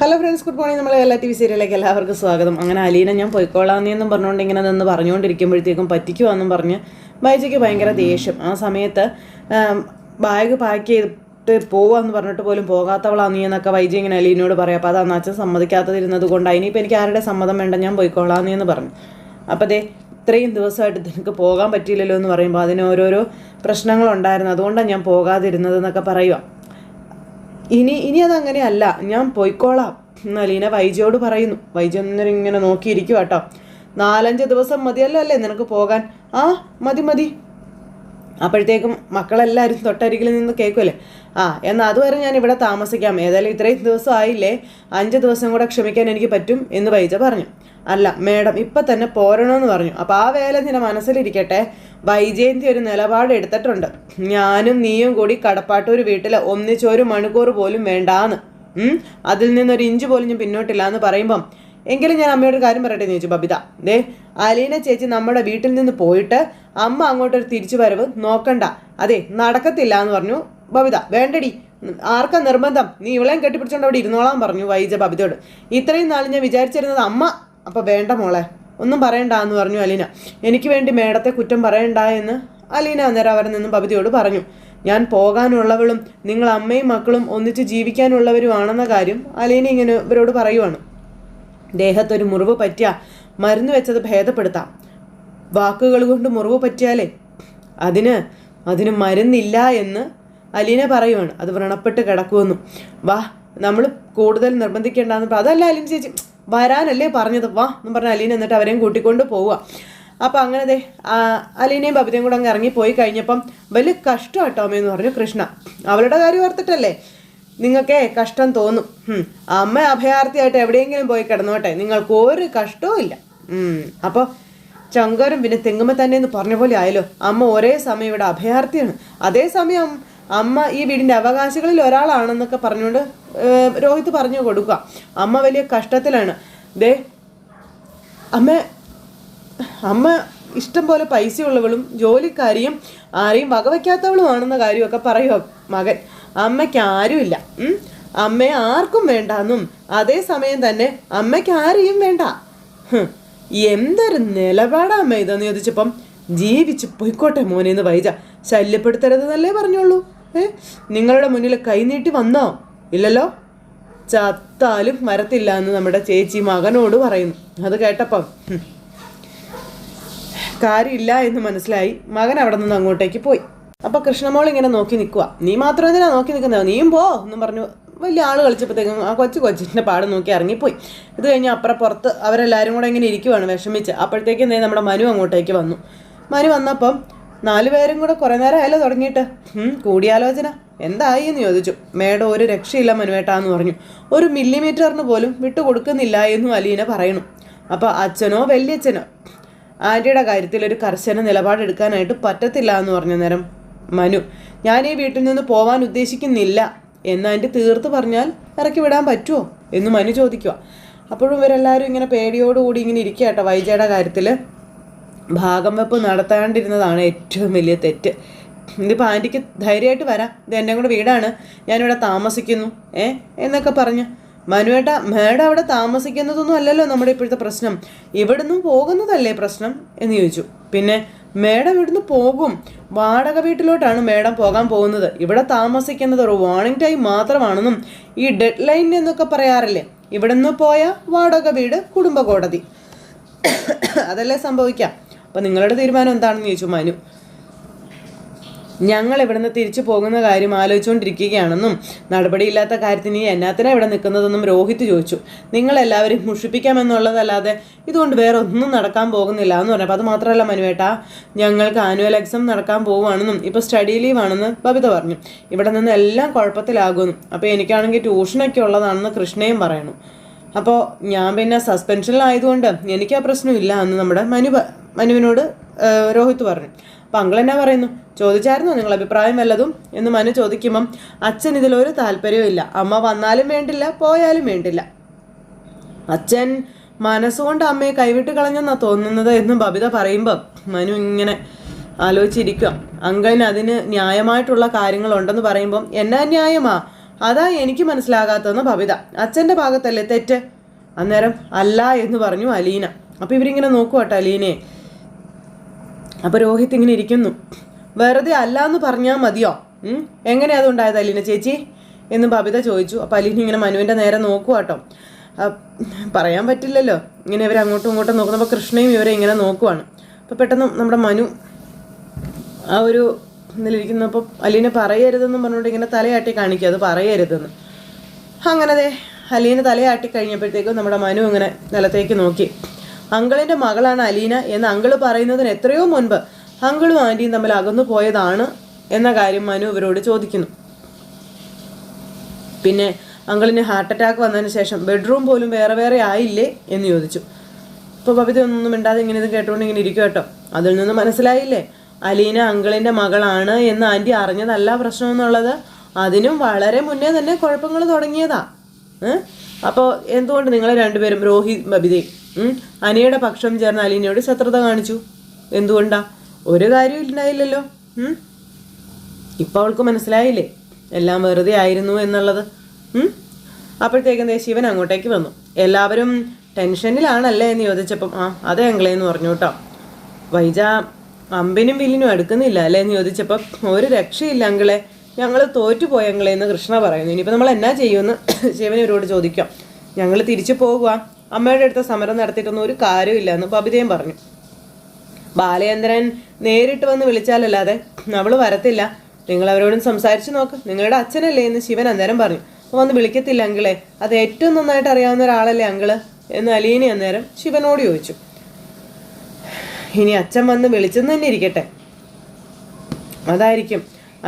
Hello friends, good morning. നമ്മൾ എല്ലാ T V സീരിയലിലേക്ക് എല്ലാവർക്കും സ്വാഗതം. അങ്ങനെ അലീന ഞാൻ പോയിക്കോളാമെന്നും പറഞ്ഞുകൊണ്ട് ഇങ്ങനെ നിന്ന് പറഞ്ഞുകൊണ്ടിരിക്കുമ്പോഴത്തേക്കും പറ്റിക്കുവാന്നും പറഞ്ഞ് ബൈജയ്ക്ക് ഭയങ്കര ദേഷ്യം. ആ സമയത്ത് ബാഗ് പാക്ക് ചെയ്തിട്ട് പോവാന്ന് പറഞ്ഞിട്ട് പോലും പോകാത്തവളാ നീ എന്നൊക്കെ വൈജി ഇങ്ങനെ അലീനയോട് പറയാം. അപ്പോൾ അതാണ് അച്ഛൻ സമ്മതിക്കാത്തതിരുന്നത് കൊണ്ട് അതിനിപ്പോൾ എനിക്ക് ആരുടെ സമ്മതം വേണ്ട, ഞാൻ പോയിക്കോളാമെന്ന് എന്ന് പറഞ്ഞു. അപ്പോൾ ഇത്രയും ദിവസമായിട്ട് നിനക്ക് പോകാൻ പറ്റിയില്ലല്ലോ എന്ന് പറയുമ്പോൾ അതിന് ഓരോരോ പ്രശ്നങ്ങളുണ്ടായിരുന്നു, അതുകൊണ്ടാണ് ഞാൻ പോകാതിരുന്നത് എന്നൊക്കെ പറയുക. ഇനി അതങ്ങനെയല്ല, ഞാൻ പോയിക്കോളാം എന്ന് അലീന വൈജയോട് പറയുന്നു. വൈജി ഒന്നിനും ഇങ്ങനെ നോക്കിയിരിക്കും കേട്ടോ. 4-5 ദിവസം മതിയല്ലോ അല്ലേ നിനക്ക് പോകാൻ? ആ മതി. അപ്പോഴത്തേക്കും മക്കളെല്ലാവരും തൊട്ടരികിൽ നിന്ന് കേൾക്കുമല്ലേ. എന്നാൽ അതുവരെ ഞാൻ ഇവിടെ താമസിക്കാം, ഏതായാലും ഇത്രയും ദിവസം ആയില്ലേ, 5 ദിവസം കൂടെ ക്ഷമിക്കാൻ എനിക്ക് പറ്റും എന്ന് വൈജ പറഞ്ഞു. അല്ല മേഡം, ഇപ്പം തന്നെ പോരണമെന്ന് പറഞ്ഞു. അപ്പോൾ ആ വേല നിന്റെ മനസ്സിലിരിക്കട്ടെ. വൈജയന്തി ഒരു നിലപാട് എടുത്തിട്ടുണ്ട്, ഞാനും നീയും കൂടി കടപ്പാട്ടൂർ വീട്ടിൽ ഒന്നിച്ചൊരു മണിക്കൂർ പോലും വേണ്ടാന്ന്, അതിൽ നിന്നൊരു ഇഞ്ച് പോലും ഞാൻ പിന്നോട്ടില്ല എന്ന് പറയുമ്പം, എങ്കിലും ഞാൻ അമ്മയോട് കാര്യം പറയട്ടെ എന്ന് ചോദിച്ചു ബബിത. അലീന ചേച്ചി നമ്മുടെ വീട്ടിൽ നിന്ന് പോയിട്ട് അമ്മ അങ്ങോട്ടൊരു തിരിച്ചു വരവ് നോക്കണ്ട, നടക്കത്തില്ല എന്ന് പറഞ്ഞു ബബിത. വേണ്ടടി, ആർക്കാ നിർബന്ധം, നീ ഇവളെയും കെട്ടിപ്പിടിച്ചോണ്ട് അവിടെ ഇരുന്നോളാൻ പറഞ്ഞു വൈജ ബബിതയോട്. ഇത്രയും നാൾ ഞാൻ വിചാരിച്ചിരുന്നത് അമ്മ, അപ്പോൾ വേണ്ട മോളെ, ഒന്നും പറയണ്ട എന്ന് പറഞ്ഞു അലീന. എനിക്ക് വേണ്ടി മേഡത്തെ കുറ്റം പറയണ്ട എന്ന് അലീന അന്നേരം അവരിൽ നിന്നും ബബിതയോട് പറഞ്ഞു. ഞാൻ പോകാനുള്ളവളും നിങ്ങൾ അമ്മയും മക്കളും ഒന്നിച്ച് ജീവിക്കാനുള്ളവരുമാണെന്ന കാര്യം അലീന ഇങ്ങനെ ഇവരോട് പറയുവാണ്. ദേഹത്തൊരു മുറിവ് പറ്റിയാൽ മരുന്ന് വെച്ചത് ഭേദപ്പെടുത്താം, വാക്കുകൾ കൊണ്ട് മുറിവ് പറ്റിയാലേ അതിന് മരുന്നില്ല എന്ന് അലീന പറയുവാണ്. അത് വ്രണപ്പെട്ട് കിടക്കുമെന്നും. നമ്മൾ കൂടുതൽ നിർബന്ധിക്കേണ്ടെന്ന്. അതല്ല അലീന ചേച്ചി, വരാനല്ലേ പറഞ്ഞത്, എന്ന് പറഞ്ഞ അലീന എന്നിട്ട് അവരെയും കൂട്ടിക്കൊണ്ട് പോവുക. അപ്പം അങ്ങനെ അലീനയും ബബിതയും കൂടെ അങ്ങ് ഇറങ്ങിപ്പോയി കഴിഞ്ഞപ്പം വലിയ കഷ്ടം കേട്ടോ അമ്മയെന്ന് പറഞ്ഞു കൃഷ്ണ. അവളുടെ കാര്യം ഓർത്തിട്ടല്ലേ നിങ്ങൾക്കേ കഷ്ടം തോന്നും. അമ്മ അഭയാർത്ഥിയായിട്ട് എവിടെയെങ്കിലും പോയി കിടന്നോട്ടെ, നിങ്ങൾക്ക് ഒരു കഷ്ടവും ഇല്ല. അപ്പോൾ ചങ്കരും പിന്നെ തെങ്ങുമ്മ തന്നെ എന്ന് പറഞ്ഞ പോലെ ആയല്ലോ. അമ്മ ഒരേ സമയം ഇവിടെ അഭയാർത്ഥിയാണ്, അതേസമയം അമ്മ ഈ വീടിൻ്റെ അവകാശികളിൽ ഒരാളാണെന്നൊക്കെ പറഞ്ഞുകൊണ്ട് രോഹിത് പറഞ്ഞു കൊടുക്കുക. അമ്മ വലിയ കഷ്ടത്തിലാണ്. അമ്മ ഇഷ്ടം പോലെ പൈസയുള്ളവളും ജോലിക്കാരിയും ആരെയും വകവയ്ക്കാത്തവളുമാണെന്ന കാര്യമൊക്കെ പറയുക മകൻ. അമ്മയ്ക്ക് ആരുമില്ല, അമ്മയെ ആർക്കും വേണ്ടെന്നും അതേസമയം തന്നെ അമ്മയ്ക്ക് ആരെയും വേണ്ട. എന്തൊരു നിലപാടാ അമ്മ ഇതെന്ന് ചോദിച്ചപ്പം, ജീവിച്ച് പൊയ്ക്കോട്ടെ മോനെന്ന് വൈജ. ശല്യപ്പെടുത്തരുതെന്നല്ലേ പറഞ്ഞോളൂ. നിങ്ങളുടെ മുന്നിൽ കൈനീട്ടി വന്നോ? ഇല്ലല്ലോ, ചത്താലും വരത്തില്ല എന്ന് നമ്മുടെ ചേച്ചി മകനോട് പറയുന്നു. അത് കേട്ടപ്പം കാര്യമില്ല എന്ന് മനസ്സിലായി. മകൻ അവിടെ നിന്ന് അങ്ങോട്ടേക്ക് പോയി. അപ്പോൾ കൃഷ്ണമോൾ ഇങ്ങനെ നോക്കി നിൽക്കുക. നീ മാത്രം എന്തിനാ നോക്കി നിൽക്കുന്നത്, നീയും പോ എന്നും പറഞ്ഞു വലിയ ആൾ കളിച്ചപ്പോഴത്തേക്കും ആ കൊച്ചിൻ്റെ പാട് നോക്കി ഇറങ്ങിപ്പോയി. ഇത് കഴിഞ്ഞ് അപ്പുറത്ത് അവരെല്ലാവരും കൂടെ ഇങ്ങനെ ഇരിക്കുവാണ് വിഷമിച്ച്. അപ്പോഴത്തേക്കും നമ്മുടെ മനു അങ്ങോട്ടേക്ക് വന്നു. മനു വന്നപ്പം 4 പേരും കൂടെ കുറേ നേരം ആയല്ലോ തുടങ്ങിയിട്ട്. കൂടിയാലോചന എന്തായി എന്ന് ചോദിച്ചു. മേഡം ഒരു രക്ഷയില്ല മനുവേട്ടാന്ന് പറഞ്ഞു. ഒരു മില്ലിമീറ്ററിന് പോലും വിട്ടുകൊടുക്കുന്നില്ല എന്നും അലീന പറയണു. അപ്പോൾ അച്ഛനോ വല്യച്ഛനോ ആൻറ്റിയുടെ കാര്യത്തിൽ ഒരു കർശന നിലപാടെടുക്കാനായിട്ട് പറ്റത്തില്ല എന്ന് പറഞ്ഞ നേരം മനു, ഞാൻ ഈ വീട്ടിൽ നിന്ന് പോവാൻ ഉദ്ദേശിക്കുന്നില്ല എന്ന് ആൻറ്റി തീർത്ത് പറഞ്ഞാൽ ഇറക്കി വിടാൻ പറ്റുമോ എന്ന് മനു ചോദിക്കുക. അപ്പോഴും ഇവരെല്ലാവരും ഇങ്ങനെ പേടിയോടുകൂടി ഇങ്ങനെ ഇരിക്കുക കേട്ടോ. വൈജയുടെ കാര്യത്തിൽ ഭാഗം വെപ്പ് നടത്താണ്ടിരുന്നതാണ് ഏറ്റവും വലിയ തെറ്റ്. ഇതിപ്പോൾ ആൻറ്റിക്ക് ധൈര്യമായിട്ട് വരാം, ഇത് എൻ്റെ കൂടെ വീടാണ്, ഞാനിവിടെ താമസിക്കുന്നു എന്നൊക്കെ പറഞ്ഞ്. മനുവേട്ട, മേഡം അവിടെ താമസിക്കുന്നതൊന്നും അല്ലല്ലോ നമ്മുടെ ഇപ്പോഴത്തെ പ്രശ്നം, ഇവിടുന്ന് പോകുന്നതല്ലേ പ്രശ്നം എന്ന് ചോദിച്ചു. പിന്നെ മേഡം ഇവിടുന്ന് പോകും, വാടക വീട്ടിലോട്ടാണ് മേഡം പോകാൻ പോകുന്നത്, ഇവിടെ താമസിക്കുന്നത് ഒരു വാർണിംഗ് ടൈം മാത്രമാണെന്നും ഈ ഡെഡ് ലൈൻ എന്നൊക്കെ പറയാറില്ലേ, ഇവിടുന്ന് പോയ വാടക വീട് കുടുംബ കോടതി, അതല്ലേ സംഭവിക്കാം. അപ്പം നിങ്ങളുടെ തീരുമാനം എന്താണെന്ന് ചോദിച്ചു മനു. ഞങ്ങൾ ഇവിടുന്ന് തിരിച്ചു പോകുന്ന കാര്യം ആലോചിച്ചുകൊണ്ടിരിക്കുകയാണെന്നും നടപടിയില്ലാത്ത കാര്യത്തിന് എന്നാത്തിനാണ് ഇവിടെ നിൽക്കുന്നതെന്നും രോഹിത് ചോദിച്ചു. നിങ്ങളെല്ലാവരും മുഷിപ്പിക്കാമെന്നുള്ളതല്ലാതെ ഇതുകൊണ്ട് വേറെ ഒന്നും നടക്കാൻ പോകുന്നില്ല എന്ന് പറഞ്ഞപ്പോൾ, അത് മാത്രമല്ല മനുവേട്ടാ, ഞങ്ങൾക്ക് ആനുവൽ എക്സാം നടക്കാൻ പോവുകയാണെന്നും ഇപ്പോൾ സ്റ്റഡി ലീവാണെന്ന് ബബിത പറഞ്ഞു. ഇവിടെ നിന്ന് എല്ലാം കുഴപ്പത്തിലാകുമെന്നും അപ്പോൾ എനിക്കാണെങ്കിൽ ട്യൂഷനൊക്കെ ഉള്ളതാണെന്ന് കൃഷ്ണയും പറയണു. അപ്പോൾ ഞാൻ പിന്നെ സസ്പെൻഷനിലായതുകൊണ്ട് എനിക്ക് ആ പ്രശ്നമില്ല എന്ന് നമ്മുടെ മനുവിനോട് രോഹിത് പറഞ്ഞു. അപ്പം അങ്കിൾ എന്നാ പറയുന്നു, ചോദിച്ചായിരുന്നോ നിങ്ങൾ അഭിപ്രായം വല്ലതും എന്ന് മനു ചോദിക്കുമ്പം, അച്ഛൻ ഇതിലൊരു താല്പര്യവും ഇല്ല, അമ്മ വന്നാലും വേണ്ടില്ല പോയാലും വേണ്ടില്ല, അച്ഛൻ മനസ്സുകൊണ്ട് അമ്മയെ കൈവിട്ട് കളഞ്ഞെന്നാണ് തോന്നുന്നത് എന്ന് ബബിത പറയുമ്പം മനു ഇങ്ങനെ ആലോചിച്ചിരിക്കുക. അങ്കിളിന് അതിന് ന്യായമായിട്ടുള്ള കാര്യങ്ങളുണ്ടെന്ന് പറയുമ്പം എന്നാ ന്യായമാ, അതാ എനിക്ക് മനസ്സിലാകാത്തതെന്ന് ബബിത. അച്ഛൻ്റെ ഭാഗത്തല്ലേ തെറ്റ്? അന്നേരം അല്ല എന്ന് പറഞ്ഞു അലീന. അപ്പോൾ ഇവരിങ്ങനെ നോക്കുവാട്ടോ അലീനയെ. അപ്പോൾ രോഹിത് ഇങ്ങനെ ഇരിക്കുന്നു. വെറുതെ അല്ല എന്ന് പറഞ്ഞാൽ മതിയോ? എങ്ങനെയാ അതുണ്ടായത് അലീന ചേച്ചി എന്ന് ബബിത ചോദിച്ചു. അപ്പോൾ അലീന ഇങ്ങനെ മനുവിൻ്റെ നേരെ നോക്കുവാട്ടോ. പറയാൻ പറ്റില്ലല്ലോ, ഇങ്ങനെ ഇവർ അങ്ങോട്ടും ഇങ്ങോട്ടും നോക്കുന്നപ്പോൾ കൃഷ്ണയും ഇവരെ ഇങ്ങനെ നോക്കുവാണ്. അപ്പോൾ പെട്ടെന്ന് നമ്മുടെ മനു ആ ഒരു ഇതിലിരിക്കുന്നപ്പോൾ അലീന പറയരുതെന്നും പറഞ്ഞുകൊണ്ട് ഇങ്ങനെ തലയാട്ടി കാണിക്കുക, അത് പറയരുതെന്ന്. അങ്ങനെ അലീന തലയാട്ടി കഴിഞ്ഞപ്പോഴത്തേക്കും നമ്മുടെ മനു ഇങ്ങനെ നിലത്തേക്ക് നോക്കി. അങ്കിളിൻ്റെ മകളാണ് അലീന എന്ന് അങ്കിള് പറയുന്നതിന് എത്രയോ മുൻപ് അങ്കിളും ആൻറ്റിയും തമ്മിൽ അകന്നു പോയതാണ് എന്ന കാര്യം മനു ഇവരോട് ചോദിക്കുന്നു. പിന്നെ അങ്കിളിന് ഹാർട്ട് അറ്റാക്ക് വന്നതിന് ശേഷം ബെഡ്റൂം പോലും വേറെ വേറെ ആയില്ലേ എന്ന് ചോദിച്ചു. ഇപ്പോൾ ബബിത ഒന്നും മിണ്ടാതെ ഇങ്ങനെ ഇത് കേട്ടുകൊണ്ട് ഇങ്ങനെ ഇരിക്കും കേട്ടോ. അതിൽ നിന്ന് മനസ്സിലായില്ലേ അലീന അങ്കിളിൻ്റെ മകളാണ് എന്ന് ആൻറ്റി അറിഞ്ഞതല്ല പ്രശ്നം എന്നുള്ളത്. അതിനും വളരെ മുന്നേ തന്നെ കുഴപ്പങ്ങൾ തുടങ്ങിയതാ. അപ്പോൾ എന്തുകൊണ്ട് നിങ്ങൾ രണ്ടുപേരും രോഹിത് ബബിതയും അനിയുടെ പക്ഷം ചേർന്ന് അലീനയോട് ശത്രുത കാണിച്ചു? എന്തുകൊണ്ടാ? ഒരു കാര്യം ഉണ്ടായില്ലല്ലോ. ഇപ്പോൾ അവൾക്ക് മനസ്സിലായില്ലേ എല്ലാം വെറുതെ ആയിരുന്നു എന്നുള്ളത്. അപ്പോഴത്തേക്കും ശിവൻ അങ്ങോട്ടേക്ക് വന്നു. എല്ലാവരും ടെൻഷനിലാണല്ലേ എന്ന് ചോദിച്ചപ്പം അതെ അങ്കിളേന്ന് പറഞ്ഞു കേട്ടോ. വൈജ അമ്പിനും വില്ലിനും അടുക്കുന്നില്ല അല്ലേ എന്ന് ചോദിച്ചപ്പം ഒരു രക്ഷയില്ല അങ്കിളെ, ഞങ്ങൾ തോറ്റുപോയ അങ്കിളേന്ന് കൃഷ്ണ പറയുന്നു. ഇനിയിപ്പോൾ നമ്മൾ എന്നാ ചെയ്യുമെന്ന് ശിവൻ ഇവരോട് ചോദിക്കാം. ഞങ്ങൾ തിരിച്ചു പോകുക, അമ്മയുടെ അടുത്ത് സമരം നടത്തിയിട്ടൊന്നും ഒരു കാര്യമില്ല എന്ന് ബബിതയും പറഞ്ഞു. ബാലചന്ദ്രൻ നേരിട്ട് വന്ന് വിളിച്ചാലല്ലാതെ അവൾ വരത്തില്ല, നിങ്ങൾ അവരോടും സംസാരിച്ച് നോക്ക്, നിങ്ങളുടെ അച്ഛനല്ലേ എന്ന് ശിവൻ അന്നേരം പറഞ്ഞു. അപ്പോൾ വന്ന് വിളിക്കത്തില്ല അങ്കിളെ, അത് ഏറ്റവും നന്നായിട്ട് അറിയാവുന്ന ഒരാളല്ലേ അങ്കിള് എന്ന് അലീന അന്നേരം ശിവനോട് ചോദിച്ചു. ഇനി അച്ഛൻ വന്ന് വിളിച്ചെന്ന് തന്നെ ഇരിക്കട്ടെ, അതായിരിക്കും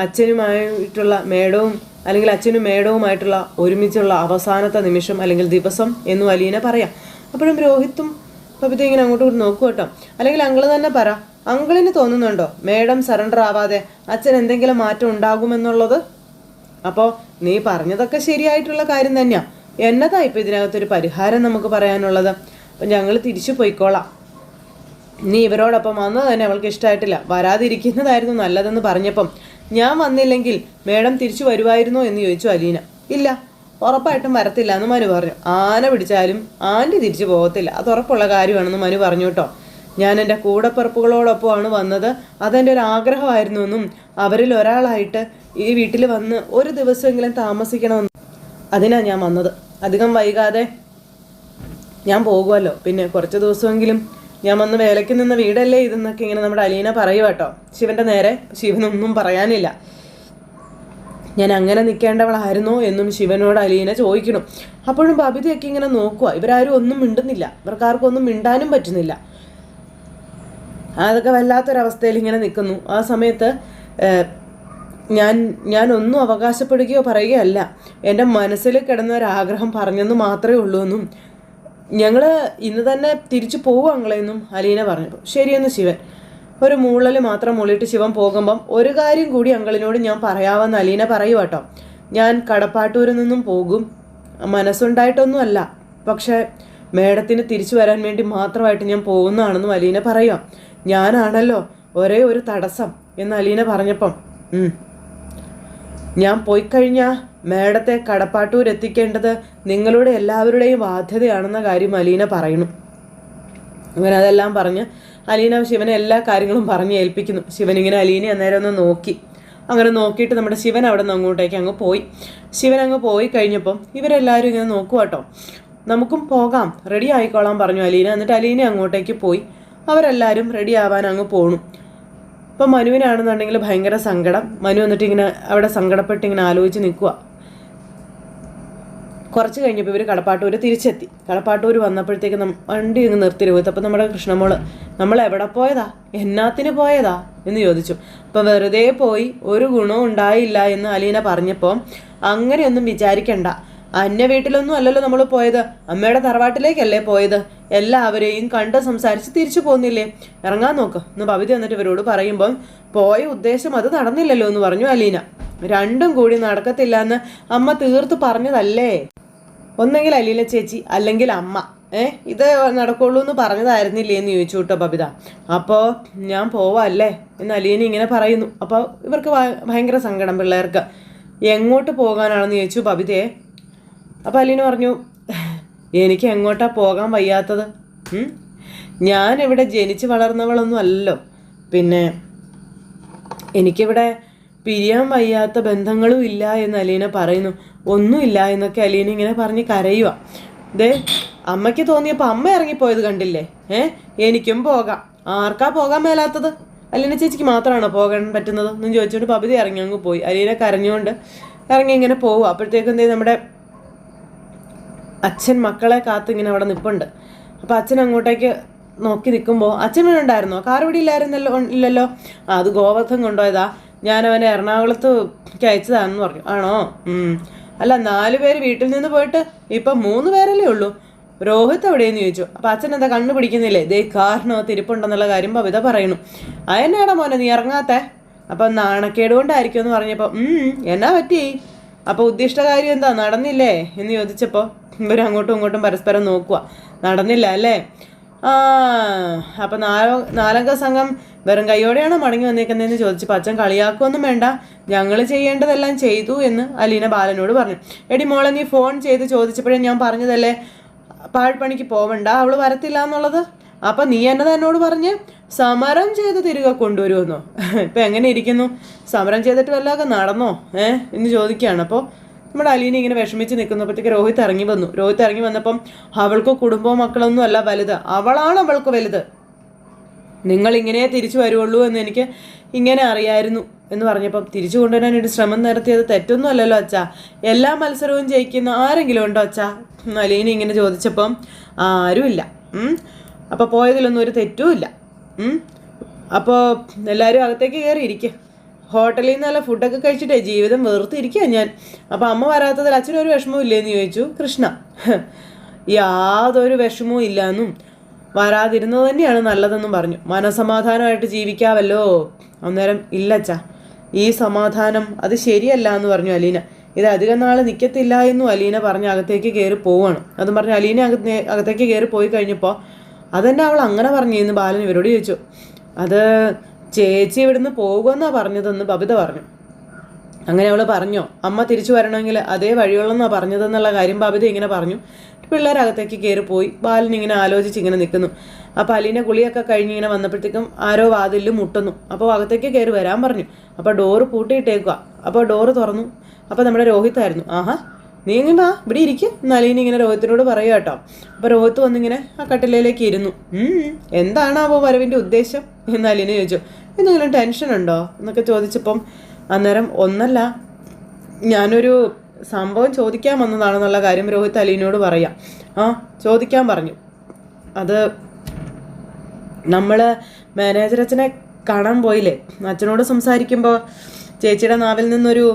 അച്ഛനുമായിട്ടുള്ള മേടവും അല്ലെങ്കിൽ അച്ഛനും മേടവുമായിട്ടുള്ള ഒരുമിച്ചുള്ള അവസാനത്തെ നിമിഷം അല്ലെങ്കിൽ ദിവസം എന്നും അലീന പറയാം. അപ്പോഴും രോഹിത്തും ബബിത ഇങ്ങനെ അങ്ങോട്ട് നോക്കൂ കേട്ടോ. അല്ലെങ്കിൽ അങ്കിള് തന്നെ പറ, അങ്കിളിന് തോന്നുന്നുണ്ടോ മേഡം സറണ്ടർ ആവാതെ അച്ഛൻ എന്തെങ്കിലും മാറ്റം ഉണ്ടാകുമെന്നുള്ളത്? അപ്പോൾ നീ പറഞ്ഞതൊക്കെ ശരിയായിട്ടുള്ള കാര്യം തന്നെയാണ്. എന്നതാ ഇപ്പോൾ ഇതിനകത്തൊരു പരിഹാരം നമുക്ക് പറയാനുള്ളത്? അപ്പം ഞങ്ങൾ തിരിച്ചു പോയിക്കോളാം. നീ ഇവരോടൊപ്പം വന്നത് തന്നെ അവൾക്ക് ഇഷ്ടമായിട്ടില്ല, വരാതിരിക്കുന്നതായിരുന്നു നല്ലതെന്ന് പറഞ്ഞപ്പം ഞാൻ വന്നില്ലെങ്കിൽ മേഡം തിരിച്ചു വരുമായിരുന്നോ എന്ന് ചോദിച്ചു അലീന. ഇല്ല, ഉറപ്പായിട്ടും വരത്തില്ല എന്ന് മനു പറഞ്ഞു. ആന പിടിച്ചാലും ആൻറ്റി തിരിച്ചു പോകത്തില്ല, അത് ഉറപ്പുള്ള കാര്യമാണെന്ന് മനു പറഞ്ഞു കേട്ടോ. ഞാൻ എൻ്റെ കൂടപ്പിറപ്പുകളോടൊപ്പമാണ് വന്നത്, അതെൻ്റെ ഒരു ആഗ്രഹമായിരുന്നു എന്നും അവരിൽ ഒരാളായിട്ട് ഈ വീട്ടിൽ വന്ന് ഒരു ദിവസമെങ്കിലും താമസിക്കണമെന്നും അതിനാണ് ഞാൻ വന്നത്. അധികം വൈകാതെ ഞാൻ പോകുമല്ലോ, പിന്നെ കുറച്ച് ദിവസമെങ്കിലും ഞാൻ വന്ന് വേലയ്ക്ക് നിന്ന വീടല്ലേ ഇതെന്നൊക്കെ ഇങ്ങനെ നമ്മുടെ അലീന പറയുക കേട്ടോ. ശിവൻ്റെ നേരെ ശിവനൊന്നും പറയാനില്ല. ഞാൻ അങ്ങനെ നിൽക്കേണ്ടവളായിരുന്നോ എന്നും ശിവനോട് അലീന ചോദിക്കണം. അപ്പോഴും ബബിതയൊക്കെ ഇങ്ങനെ നോക്കുക, ഇവരാരും ഒന്നും മിണ്ടുന്നില്ല, ഇവർക്കാർക്കും ഒന്നും മിണ്ടാനും പറ്റുന്നില്ല. അതൊക്കെ വല്ലാത്തൊരവസ്ഥയിൽ ഇങ്ങനെ നിൽക്കുന്നു. ആ സമയത്ത് ഞാൻ ഒന്നും അവകാശപ്പെടുകയോ പറയുകയല്ല, എൻ്റെ മനസ്സിൽ കിടന്ന ഒരാഗ്രഹം പറഞ്ഞെന്ന് മാത്രമേ ഉള്ളൂ എന്നും ഞങ്ങൾ ഇന്ന് തന്നെ തിരിച്ചു പോവുക അങ്ങളെന്നും അലീന പറഞ്ഞു. ശരിയെന്ന് ശിവൻ ഒരു മൂളൽ മാത്രം മൂളിയിട്ട് ശിവൻ പോകുമ്പം ഒരു കാര്യം കൂടി അങ്കളിനോട് ഞാൻ പറയാമെന്ന് അലീന പറയുക കേട്ടോ. ഞാൻ കടപ്പാട്ടൂരിൽ നിന്നും പോകും, മനസ്സുണ്ടായിട്ടൊന്നും അല്ല, പക്ഷേ മേഡത്തിന് തിരിച്ചു വരാൻ വേണ്ടി മാത്രമായിട്ട് ഞാൻ പോകുന്നതാണെന്നും അലീന പറയുക. ഞാനാണല്ലോ ഒരേ ഒരു തടസ്സം എന്ന് അലീന പറഞ്ഞപ്പം ഞാൻ പോയിക്കഴിഞ്ഞാൽ മേഡത്തെ കടപ്പാട്ടൂർ എത്തിക്കേണ്ടത് നിങ്ങളുടെ എല്ലാവരുടെയും ബാധ്യതയാണെന്ന കാര്യം അലീന പറയുന്നു. അങ്ങനെ അതെല്ലാം പറഞ്ഞ് അലീന ശിവനെ എല്ലാ കാര്യങ്ങളും പറഞ്ഞ് ഏൽപ്പിക്കുന്നു. ശിവനിങ്ങനെ അലീനെ അന്നേരം ഒന്ന് നോക്കി. അങ്ങനെ നോക്കിയിട്ട് നമ്മുടെ ശിവൻ അവിടെ നിന്ന് അങ്ങോട്ടേക്ക് അങ്ങ് പോയി. ശിവൻ അങ്ങ് പോയി കഴിഞ്ഞപ്പം ഇവരെല്ലാവരും ഇങ്ങനെ നോക്കുക കേട്ടോ. നമുക്കും പോകാം, റെഡി ആയിക്കോളാം പറഞ്ഞു അലീന. എന്നിട്ട് അലീന അങ്ങോട്ടേക്ക് പോയി. അവരെല്ലാവരും റെഡി ആവാൻ അങ്ങ് പോണു. ഇപ്പം മനുവിനാണെന്നുണ്ടെങ്കിൽ ഭയങ്കര സങ്കടം. മനു എന്നിട്ട് ഇങ്ങനെ അവിടെ സങ്കടപ്പെട്ട് ഇങ്ങനെ ആലോചിച്ച് നിൽക്കുക. കുറച്ച് കഴിഞ്ഞപ്പോൾ ഇവർ കടപ്പാട്ടൂർ തിരിച്ചെത്തി. കടപ്പാട്ടൂർ വന്നപ്പോഴത്തേക്ക് വണ്ടി ഇങ്ങ് നിർത്തിരുവത്ത്. അപ്പം നമ്മുടെ കൃഷ്ണമോള് നമ്മൾ എവിടെ പോയതാ, എന്നാത്തിന് പോയതാ എന്ന് ചോദിച്ചു. അപ്പം വെറുതെ പോയി, ഒരു ഗുണവും ഉണ്ടായില്ല എന്ന് അലീന പറഞ്ഞപ്പോൾ അങ്ങനെയൊന്നും വിചാരിക്കണ്ട, അന്യ വീട്ടിലൊന്നും അല്ലല്ലോ നമ്മൾ പോയത്, അമ്മയുടെ തറവാട്ടിലേക്കല്ലേ പോയത്, എല്ലാവരെയും കണ്ട് സംസാരിച്ച് തിരിച്ചു പോകുന്നില്ലേ, ഇറങ്ങാൻ നോക്ക് എന്ന് ഭവിത എന്നിട്ട് ഇവരോട് പറയുമ്പം പോയ ഉദ്ദേശം അത് നടന്നില്ലല്ലോ എന്ന് പറഞ്ഞു അലീന. രണ്ടും കൂടി നടക്കത്തില്ല എന്ന് അമ്മ തീർത്ത് പറഞ്ഞതല്ലേ, ഒന്നെങ്കിൽ അലീന ചേച്ചി അല്ലെങ്കിൽ അമ്മ ഇത് നടക്കുള്ളൂ എന്ന് പറഞ്ഞതായിരുന്നില്ലേ എന്ന് ചോദിച്ചു കേട്ടോ ബബിത. അപ്പോൾ ഞാൻ പോവാല്ലേ എന്ന് അലീന ഇങ്ങനെ പറയുന്നു. അപ്പോൾ ഇവർക്ക് ഭയങ്കര സങ്കടം പിള്ളേർക്ക്. എങ്ങോട്ട് പോകാനാണെന്ന് ചോദിച്ചു ബബിതയെ. അപ്പോൾ അലീന പറഞ്ഞു, എനിക്ക് എങ്ങോട്ടാ പോകാൻ വയ്യാത്തത്? ഞാനിവിടെ ജനിച്ച് വളർന്നവളൊന്നും അല്ലല്ലോ. പിന്നെ എനിക്കിവിടെ പിരിയാൻ വയ്യാത്ത ബന്ധങ്ങളും ഇല്ല എന്ന് അലീന പറയുന്നു. ഒന്നുമില്ല എന്നൊക്കെ അലീന ഇങ്ങനെ പറഞ്ഞ് കരയുക. ദേ അമ്മയ്ക്ക് തോന്നിയപ്പോൾ അമ്മ ഇറങ്ങിപ്പോയത് കണ്ടില്ലേ? എനിക്കും പോകാം. ആർക്കാ പോകാൻ മേലാത്തത്? അലീന ചേച്ചിക്ക് മാത്രമാണോ പോകാൻ പറ്റുന്നത് എന്നും ചോദിച്ചുകൊണ്ട് ബബിത ഇറങ്ങി അങ്ങ് പോയി. അലീന കരഞ്ഞുകൊണ്ട് ഇറങ്ങി ഇങ്ങനെ പോവുക. അപ്പോഴത്തേക്കും എന്തേ നമ്മുടെ അച്ഛൻ മക്കളെ കാത്ത് ഇങ്ങനെ അവിടെ നിൽപ്പുണ്ട്. അപ്പോൾ അച്ഛൻ അങ്ങോട്ടേക്ക് നോക്കി നിൽക്കുമ്പോൾ അച്ഛൻ ഇവിടെ ഉണ്ടായിരുന്നോ? കാർ ഇവിടെ ഇല്ലല്ലോ. അത് ഗോവർദ്ധൻ കൊണ്ടുപോയതാ, ഞാനവനെ എറണാകുളത്ത് അയച്ചതാണെന്ന് പറഞ്ഞു. ആണോ? അല്ല, 4 പേര് വീട്ടിൽ നിന്ന് പോയിട്ട് ഇപ്പം 3 പേരല്ലേ ഉള്ളൂ. രോഹിത് എവിടെയെന്ന് ചോദിച്ചു. അപ്പം അച്ഛൻ എന്താ കണ്ണു പിടിക്കുന്നില്ലേ? ദേ കാറിനകത്ത് ഇരിപ്പുണ്ടെന്നുള്ള കാര്യം ബബിത പറയുന്നു. അതെന്നാടാ മോനെ നീ ഇറങ്ങാത്തേ? അപ്പം നാണക്കേട് കൊണ്ടായിരിക്കും എന്ന് പറഞ്ഞപ്പോൾ എന്നാ പറ്റി? അപ്പോൾ ഉദ്ദിഷ്ട കാര്യം എന്താ, നടന്നില്ലേ എന്ന് ചോദിച്ചപ്പോൾ ഇവർ അങ്ങോട്ടും ഇങ്ങോട്ടും പരസ്പരം നോക്കുക. നടന്നില്ല അല്ലേ? അപ്പം 4 സംഘം വെറും കൈയോടെയാണോ മടങ്ങി വന്നേക്കുന്നതെന്ന് ചോദിച്ചപ്പോൾ അച്ഛൻ കളിയാക്കുമൊന്നും വേണ്ട, ഞങ്ങൾ ചെയ്യേണ്ടതെല്ലാം ചെയ്തു എന്ന് അലീന ബാലനോട് പറഞ്ഞു. എടി മോളെ, നീ ഫോൺ ചെയ്ത് ചോദിച്ചപ്പോഴേ ഞാൻ പറഞ്ഞതല്ലേ പാഴ്പണിക്ക് പോവണ്ട, അവൾ വരത്തില്ല എന്നുള്ളത്. അപ്പം നീ എന്നത് എന്നോട് പറഞ്ഞ് സമരം ചെയ്ത് തിരികെ കൊണ്ടുവരുമെന്നോ? ഇപ്പം എങ്ങനെ ഇരിക്കുന്നു? സമരം ചെയ്തിട്ട് വല്ലതൊക്കെ നടന്നോ എന്ന് ചോദിക്കുകയാണ്. അപ്പോൾ നമ്മുടെ അലീന ഇങ്ങനെ വിഷമിച്ച് നിൽക്കുന്നപ്പോഴത്തേക്ക് രോഹിത് ഇറങ്ങി വന്നു. രോഹിത് ഇറങ്ങി വന്നപ്പം അവൾക്ക് കുടുംബവും മക്കളൊന്നും അല്ല വലുത്, അവളാണ് അവൾക്ക് വലുത്. നിങ്ങൾ ഇങ്ങനെ തിരിച്ചു വരുള്ളൂ എന്ന് എനിക്ക് ഇങ്ങനെ അറിയായിരുന്നു എന്ന് പറഞ്ഞപ്പം തിരിച്ചു കൊണ്ടുവരാനായിട്ട് ശ്രമം നടത്തിയത് തെറ്റൊന്നും അല്ലല്ലോ അച്ഛാ. എല്ലാ മത്സരവും ജയിക്കുന്ന ആരെങ്കിലും ഉണ്ടോ അച്ഛാ? അലീന ഇങ്ങനെ ചോദിച്ചപ്പം ആരുമില്ല. അപ്പോൾ പോയതിലൊന്നും ഒരു തെറ്റുമില്ല. അപ്പോൾ എല്ലാവരും അകത്തേക്ക് കയറി ഇരിക്കുക. ഹോട്ടലിൽ നിന്ന് നല്ല ഫുഡൊക്കെ കഴിച്ചിട്ടേ ജീവിതം വെറുത്തിരിക്കുക ഞാൻ. അപ്പോൾ അമ്മ വരാത്തതിൽ അച്ഛനൊരു വിഷമവും ഇല്ലേന്ന് ചോദിച്ചു കൃഷ്ണ. യാതൊരു വിഷമവും ഇല്ലയെന്നും വരാതിരുന്നത് തന്നെയാണ് നല്ലതെന്നും പറഞ്ഞു. മനസമാധാനമായിട്ട് ജീവിക്കാവല്ലോ. അന്നേരം ഇല്ലച്ചാ, ഈ സമാധാനം അത് ശരിയല്ല എന്ന് പറഞ്ഞു അലീന. ഇത് അധികം നാൾ നിൽക്കത്തില്ല എന്നും അലീന പറഞ്ഞ് അകത്തേക്ക് കയറി പോവുകയാണ്. അതും പറഞ്ഞ് അലീന അകത്തേക്ക് കയറി പോയി കഴിഞ്ഞപ്പോൾ അതെന്നെ അവൾ അങ്ങനെ പറഞ്ഞു എന്ന് ബാലൻ ഇവരോട് ചോദിച്ചു. അത് ചേച്ചി ഇവിടുന്ന് പോകുമെന്നാണ് പറഞ്ഞതെന്ന് ബബിത പറഞ്ഞു. അങ്ങനെ അവൾ പറഞ്ഞോ? അമ്മ തിരിച്ചു വരണമെങ്കിൽ അതേ വഴിയുള്ളെന്നാണ് പറഞ്ഞതെന്നുള്ള കാര്യം ബബിത ഇങ്ങനെ പറഞ്ഞു. പിള്ളേരകത്തേക്ക് കയറി പോയി. ബാലൻ ഇങ്ങനെ ആലോചിച്ച് ഇങ്ങനെ നിൽക്കുന്നു. അപ്പോൾ അലീന കുളിയൊക്കെ കഴിഞ്ഞ് ഇങ്ങനെ വന്നപ്പോഴത്തേക്കും ആരോ വാതിലിൽ മുട്ടുന്നു. അപ്പോൾ അകത്തേക്ക് കയറി വരാൻ പറഞ്ഞു. അപ്പോൾ ഡോറ് പൂട്ടിയിട്ടേക്കുക. അപ്പോൾ ഡോറ് തുറന്നു. അപ്പോൾ നമ്മുടെ രോഹിത്തായിരുന്നു. ആഹാ, നീ ഇങ്ങനെ ഇവിടെ ഇരിക്കും എന്ന് അലീന ഇങ്ങനെ രോഹിത്തിനോട് പറയുക കേട്ടോ. അപ്പോൾ രോഹിത്ത് വന്നിങ്ങനെ ആ കട്ടിലേക്ക് ഇരുന്നു. എന്താണാവോ വരവിൻ്റെ ഉദ്ദേശം എന്ന് അലീന ചോദിച്ചു. എന്തെങ്കിലും ടെൻഷൻ ഉണ്ടോ എന്നൊക്കെ ചോദിച്ചപ്പം അന്നേരം ഒന്നല്ല, ഞാനൊരു സംഭവം ചോദിക്കാൻ വന്നതാണെന്നുള്ള കാര്യം രോഹിത് അലീനോട് പറയാം. ചോദിക്കാൻ പറഞ്ഞു. അത് നമ്മൾ മാനേജർ അച്ഛനെ കാണാൻ പോയില്ലേ, അച്ഛനോട് സംസാരിക്കുമ്പോൾ ചേച്ചിയുടെ നാവിൽ നിന്നൊരു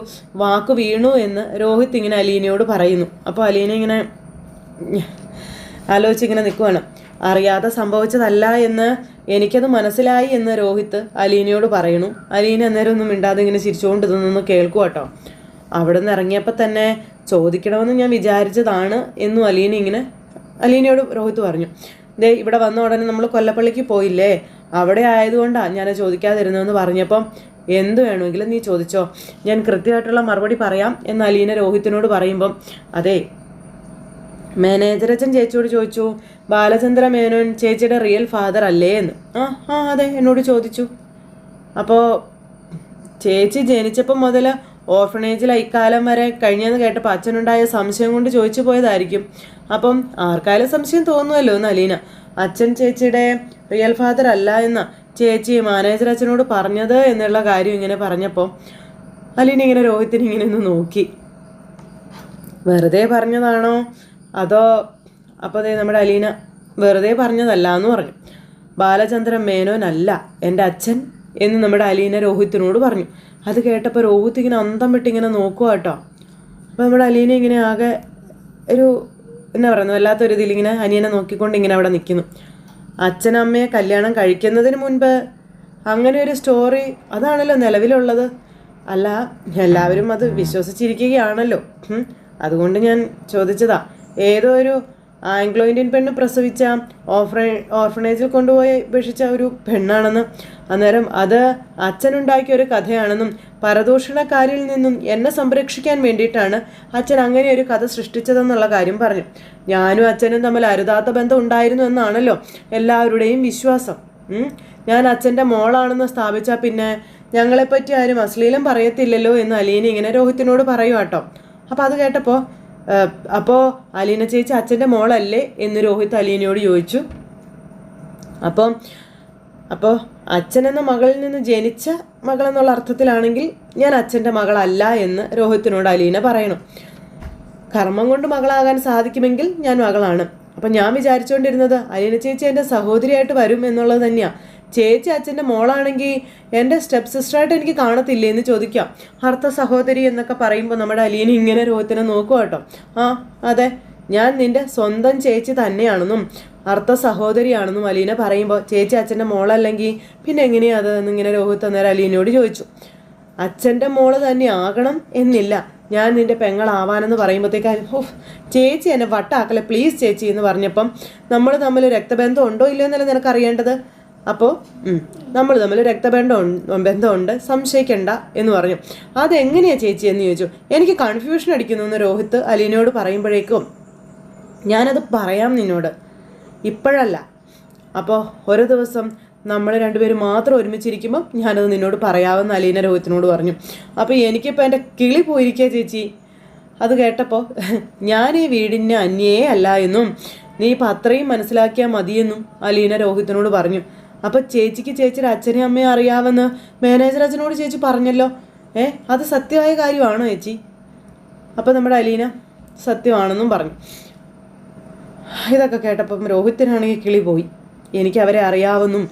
വാക്ക് വീണു എന്ന് രോഹിത് ഇങ്ങനെ അലീനയോട് പറയുന്നു. അപ്പോൾ അലീന ഇങ്ങനെ ആലോചിച്ചിങ്ങനെ നിൽക്കുവാണ്. അറിയാതെ സംഭവിച്ചതല്ല എന്ന് എനിക്കത് മനസ്സിലായി എന്ന് രോഹിത് അലീനയോട് പറയണു. അലീന അന്നേരം ഒന്നും മിണ്ടാതെ ഇങ്ങനെ ചിരിച്ചുകൊണ്ട് ഇതൊന്ന് കേൾക്കുക കേട്ടോ. അവിടെ നിന്ന് ഇറങ്ങിയപ്പോൾ തന്നെ ചോദിക്കണമെന്ന് ഞാൻ വിചാരിച്ചതാണ് എന്നും അലീനയോട് രോഹിത് പറഞ്ഞു. ദേ ഇവിടെ വന്ന ഉടനെ നമ്മൾ കൊല്ലപ്പള്ളിക്ക് പോയില്ലേ, അവിടെ ആയതുകൊണ്ടാണ് ഞാൻ ചോദിക്കാതിരുന്നതെന്ന് പറഞ്ഞപ്പം എന്ത് വേണമെങ്കിലും നീ ചോദിച്ചോ, ഞാൻ കൃത്യമായിട്ടുള്ള മറുപടി പറയാം എന്ന് അലീന രോഹിത്തിനോട് പറയുമ്പം അതെ മാനേജറച്ചൻ ചേച്ചിയോട് ചോദിച്ചു, ബാലചന്ദ്ര മേനോൻ ചേച്ചിയുടെ റിയൽ ഫാദർ അല്ലേ എന്ന്. അതെ എന്നോട് ചോദിച്ചു. അപ്പോൾ ചേച്ചി ജനിച്ചപ്പം മുതൽ ഓർഫണേജിൽ ഇക്കാലം വരെ കഴിഞ്ഞെന്ന് കേട്ടപ്പോൾ അച്ഛനുണ്ടായ സംശയം കൊണ്ട് ചോദിച്ചു പോയതായിരിക്കും. അപ്പം ആർക്കായാലും സംശയം തോന്നുമല്ലോ എന്ന് അലീന. അച്ഛൻ ചേച്ചിയുടെ റിയൽ ഫാദർ അല്ല എന്ന് ചേച്ചി മാനേജർ അച്ഛനോട് പറഞ്ഞത് എന്നുള്ള കാര്യം ഇങ്ങനെ പറഞ്ഞപ്പോൾ അലീന ഇങ്ങനെ രോഹിത്തിനെ ഇങ്ങനെ ഒന്ന് നോക്കി. വെറുതെ പറഞ്ഞതാണോ അതോ? അപ്പോൾ അതേ നമ്മുടെ അലീന വെറുതെ പറഞ്ഞതല്ല എന്ന് പറഞ്ഞു. ബാലചന്ദ്രൻ മേനോനല്ല എൻ്റെ അച്ഛൻ എന്ന് നമ്മുടെ അലീന രോഹിത്തിനോട് പറഞ്ഞു. അത് കേട്ടപ്പോൾ രോഹിത്ത് ഇങ്ങനെ അന്തം വിട്ടിങ്ങനെ നോക്കുക കേട്ടോ. അപ്പോൾ നമ്മുടെ അലീന ഇങ്ങനെ ആകെ ഒരു എന്നാ പറയുന്നത് വല്ലാത്തൊരു ഇതിലിങ്ങനെ അനിയനെ നോക്കിക്കൊണ്ട് ഇങ്ങനെ അവിടെ നിൽക്കുന്നു. അച്ഛനമ്മയെ കല്യാണം കഴിക്കുന്നതിന് മുൻപ് അങ്ങനെ ഒരു സ്റ്റോറി അതാണല്ലോ നിലവിലുള്ളത്. അല്ല, എല്ലാവരും അത് വിശ്വസിച്ചിരിക്കുകയാണല്ലോ. അതുകൊണ്ട് ഞാൻ ചോദിച്ചതാ. ഏതോ ഒരു ആംഗ്ലോ ഇന്ത്യൻ പെണ്ണ് പ്രസവിച്ച ഓർഫനേജിൽ കൊണ്ടുപോയി ഉപേക്ഷിച്ച ഒരു പെണ്ണാണെന്ന്. അന്നേരം അത് അച്ഛനുണ്ടാക്കിയ ഒരു കഥയാണെന്നും പരദൂഷണക്കാരിൽ നിന്നും എന്നെ സംരക്ഷിക്കാൻ വേണ്ടിയിട്ടാണ് അച്ഛൻ അങ്ങനെ ഒരു കഥ സൃഷ്ടിച്ചതെന്നുള്ള കാര്യം പറഞ്ഞു. ഞാനും അച്ഛനും തമ്മിൽ അരുതാത്ത ബന്ധം ഉണ്ടായിരുന്നു എന്നാണല്ലോ എല്ലാവരുടെയും വിശ്വാസം. ഞാൻ അച്ഛൻ്റെ മോളാണെന്ന് സ്ഥാപിച്ചാൽ പിന്നെ ഞങ്ങളെപ്പറ്റി ആരും അശ്ലീലം പറയത്തില്ലല്ലോ എന്ന് അലീന ഇങ്ങനെ രോഹിത്തിനോട് പറയും കേട്ടോ. അപ്പോൾ അത് കേട്ടപ്പോൾ അപ്പോൾ അലീന ചേച്ചി അച്ഛൻ്റെ മോളല്ലേ എന്ന് രോഹിത് അലീനയോട് ചോദിച്ചു. അപ്പോൾ അച്ഛനെന്ന മകളിൽ നിന്ന് ജനിച്ച മകളെന്നുള്ള അർത്ഥത്തിലാണെങ്കിൽ ഞാൻ അച്ഛൻ്റെ മകളല്ല എന്ന് രോഹിത്തിനോട് അലീന പറയണം. കർമ്മം കൊണ്ട് മകളാകാൻ സാധിക്കുമെങ്കിൽ ഞാൻ മകളാണ്. അപ്പം ഞാൻ വിചാരിച്ചുകൊണ്ടിരുന്നത് അലീന ചേച്ചി എൻ്റെ സഹോദരിയായിട്ട് വരും എന്നുള്ളത് തന്നെയാണ്. ചേച്ചി അച്ഛൻ്റെ മോളാണെങ്കിൽ എൻ്റെ സ്റ്റെപ്പ് സിസ്റ്ററായിട്ട് എനിക്ക് കാണത്തില്ലേ എന്ന് ചോദിക്കാം. അർത്ഥ സഹോദരി എന്നൊക്കെ പറയുമ്പോൾ നമ്മുടെ അലീന ഇങ്ങനെ രോഹിത്തിനെ നോക്കുക കേട്ടോ. ആ അതെ, ഞാൻ നിൻ്റെ സ്വന്തം ചേച്ചി തന്നെയാണെന്നും അർത്ഥ സഹോദരിയാണെന്നും അലീന പറയുമ്പോൾ ചേച്ചി അച്ഛൻ്റെ മോളല്ലെങ്കിൽ പിന്നെ എങ്ങനെയാണ് അത് എന്നിങ്ങനെ രോഹിത്ത് അന്നേരം അലീനയോട് ചോദിച്ചു. അച്ഛൻ്റെ മോള് തന്നെ ആകണം എന്നില്ല, ഞാൻ നിൻ്റെ പെങ്ങളാവാനെന്ന് പറയുമ്പോഴത്തേക്കാരും ചേച്ചി എന്നെ വട്ടാക്കലെ പ്ലീസ് ചേച്ചി എന്ന് പറഞ്ഞപ്പം നമ്മൾ തമ്മിൽ രക്തബന്ധം ഉണ്ടോ ഇല്ലയോ എന്നല്ല നിനക്കറിയേണ്ടത്. അപ്പോൾ നമ്മൾ തമ്മിൽ ബന്ധമുണ്ട്, സംശയിക്കണ്ട എന്ന് പറഞ്ഞു. അതെങ്ങനെയാണ് ചേച്ചി എന്ന് ചോദിച്ചു. എനിക്ക് കൺഫ്യൂഷൻ അടിക്കുന്നു എന്ന് രോഹിത്ത് അലീനയോട് പറയുമ്പോഴേക്കും ഞാനത് പറയാം നിന്നോട്, ഇപ്പോഴല്ല. അപ്പോൾ ഒരു ദിവസം നമ്മൾ രണ്ടുപേരും മാത്രം ഒരുമിച്ചിരിക്കുമ്പം ഞാനത് നിന്നോട് പറയാമെന്ന് അലീന രോഹിത്തിനോട് പറഞ്ഞു. അപ്പോൾ എനിക്കിപ്പോൾ എൻ്റെ കിളി പോയിരിക്കുക ചേച്ചി. അത് കേട്ടപ്പോൾ ഞാൻ ഈ വീടിന് അന്യേ അല്ല എന്നും നീ ഇപ്പം അത്രയും മനസ്സിലാക്കിയാൽ മതിയെന്നും അലീന രോഹിത്തിനോട് പറഞ്ഞു. അപ്പോൾ ചേച്ചിക്ക് ചേച്ചിയുടെ അച്ഛനെയും അമ്മയും അറിയാമെന്ന് മാനേജർ അച്ഛനോട് ചേച്ചി പറഞ്ഞല്ലോ. അത് സത്യമായ കാര്യമാണോ ചേച്ചി? അപ്പോൾ നമ്മുടെ അലീന സത്യമാണെന്നും പറഞ്ഞു. ഇതൊക്കെ കേട്ടപ്പം രോഹിത്തിനാണെങ്കിൽ കിളി പോയി. എനിക്ക് അവരെ അറിയാവുന്നും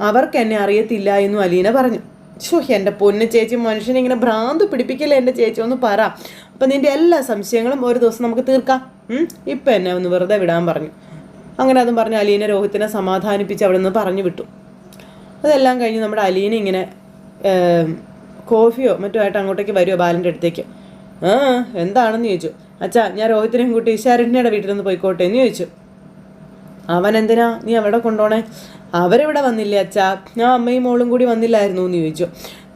അവർക്ക് എന്നെ അറിയത്തില്ല എന്നും അലീന പറഞ്ഞു. എൻ്റെ പൊന്നു ചേച്ചി, മനുഷ്യനിങ്ങനെ ഭ്രാന്ത് പിടിപ്പിക്കില്ല എൻ്റെ ചേച്ചി, ഒന്ന് പറ. അപ്പം നിൻ്റെ എല്ലാ സംശയങ്ങളും ഒരു ദിവസം നമുക്ക് തീർക്കാം. ഇപ്പം എന്നെ ഒന്ന് വെറുതെ വിടാൻ പറഞ്ഞു. അങ്ങനെ അതും പറഞ്ഞ് അലീന രോഹിത്തിനെ സമാധാനിപ്പിച്ച് അവിടെ നിന്ന് പറഞ്ഞു വിട്ടു. അതെല്ലാം കഴിഞ്ഞ് നമ്മുടെ അലീന ഇങ്ങനെ കോഫിയോ മറ്റോ ആയിട്ട് അങ്ങോട്ടേക്ക് വരുമോ ബാലൻ്റെ അടുത്തേക്ക്. എന്താണെന്ന് ചോദിച്ചു. അച്ഛാ, ഞാൻ രോഹിത്തിനെയും കൂട്ടി ശരണ്യയുടെ വീട്ടിലൊന്ന് പോയിക്കോട്ടെ എന്ന് ചോദിച്ചു. അവൻ എന്തിനാ നീ അവിടെ കൊണ്ടുപോണേ? അവരിവിടെ വന്നില്ലേ അച്ഛാ? ഞാൻ അമ്മയും മോളും കൂടി വന്നില്ലായിരുന്നു എന്ന് ചോദിച്ചു.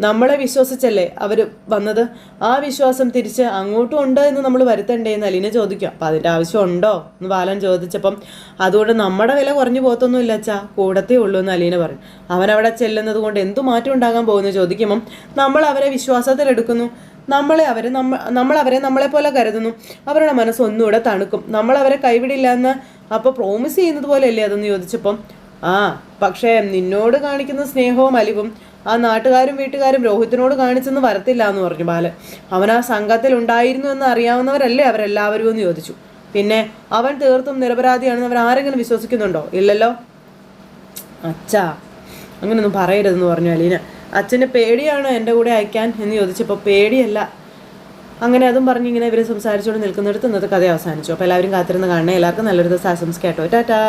നമ്മളെ വിശ്വസിച്ചല്ലേ അവർ വന്നത്, ആ വിശ്വാസം തിരിച്ച് അങ്ങോട്ടും ഉണ്ട് എന്ന് നമ്മൾ വരുത്തണ്ടേ എന്ന് അലീന ചോദിക്കും. അപ്പം അതിൻ്റെ ആവശ്യമുണ്ടോ എന്ന് ബാലൻ ചോദിച്ചപ്പം അതുകൊണ്ട് നമ്മുടെ വില കുറഞ്ഞു പോകത്തൊന്നുമില്ല അച്ഛാ, കൂടത്തേ ഉള്ളൂ എന്ന് അലീന പറയും. അവനവിടെ ചെല്ലുന്നത് കൊണ്ട് എന്തു മാറ്റം ഉണ്ടാകാൻ പോകുന്നു ചോദിക്കുമ്പം നമ്മൾ അവരെ വിശ്വാസത്തിലെടുക്കുന്നു, നമ്മളവരെ നമ്മളെപ്പോലെ കരുതുന്നു, അവരുടെ മനസ്സ് ഒന്നുകൂടെ തണുക്കും, നമ്മളവരെ കൈവിടില്ല എന്ന് അപ്പോൾ പ്രോമിസ് ചെയ്യുന്നത് പോലെയല്ലേ അതെന്ന് ചോദിച്ചപ്പം പക്ഷേ നിന്നോട് കാണിക്കുന്ന സ്നേഹവും അലിവും ആ നാട്ടുകാരും വീട്ടുകാരും രോഹിത്തിനോട് കാണിച്ചെന്ന് വരത്തില്ല എന്ന് പറഞ്ഞു ബാലൻ. അവൻ ആ സംഘത്തിൽ ഉണ്ടായിരുന്നു എന്ന് അറിയാവുന്നവരല്ലേ അവരെല്ലാവരും എന്ന് ചോദിച്ചു. പിന്നെ അവൻ തീർത്തും നിരപരാധിയാണെന്ന് അവരാരെങ്കിലും വിശ്വസിക്കുന്നുണ്ടോ? ഇല്ലല്ലോ. അച്ഛാ, അങ്ങനെയൊന്നും പറയരുതെന്ന് പറഞ്ഞു അലീന. അച്ഛന് പേടിയാണോ എൻ്റെ കൂടെ അയക്കാൻ എന്ന് ചോദിച്ചപ്പോൾ പേടിയല്ല. അങ്ങനെ അതും പറഞ്ഞ് ഇങ്ങനെ ഇവർ സംസാരിച്ചുകൊണ്ട് നിൽക്കുന്നിടത്ത് ഇന്നത്തെ കഥ അവസാനിച്ചു. അപ്പോൾ എല്ലാവരും കാത്തിരുന്ന് കാണണേ. എല്ലാവർക്കും നല്ലൊരു ദിവസം ആശംസിക്കാട്ടോ. ടാറ്റാ.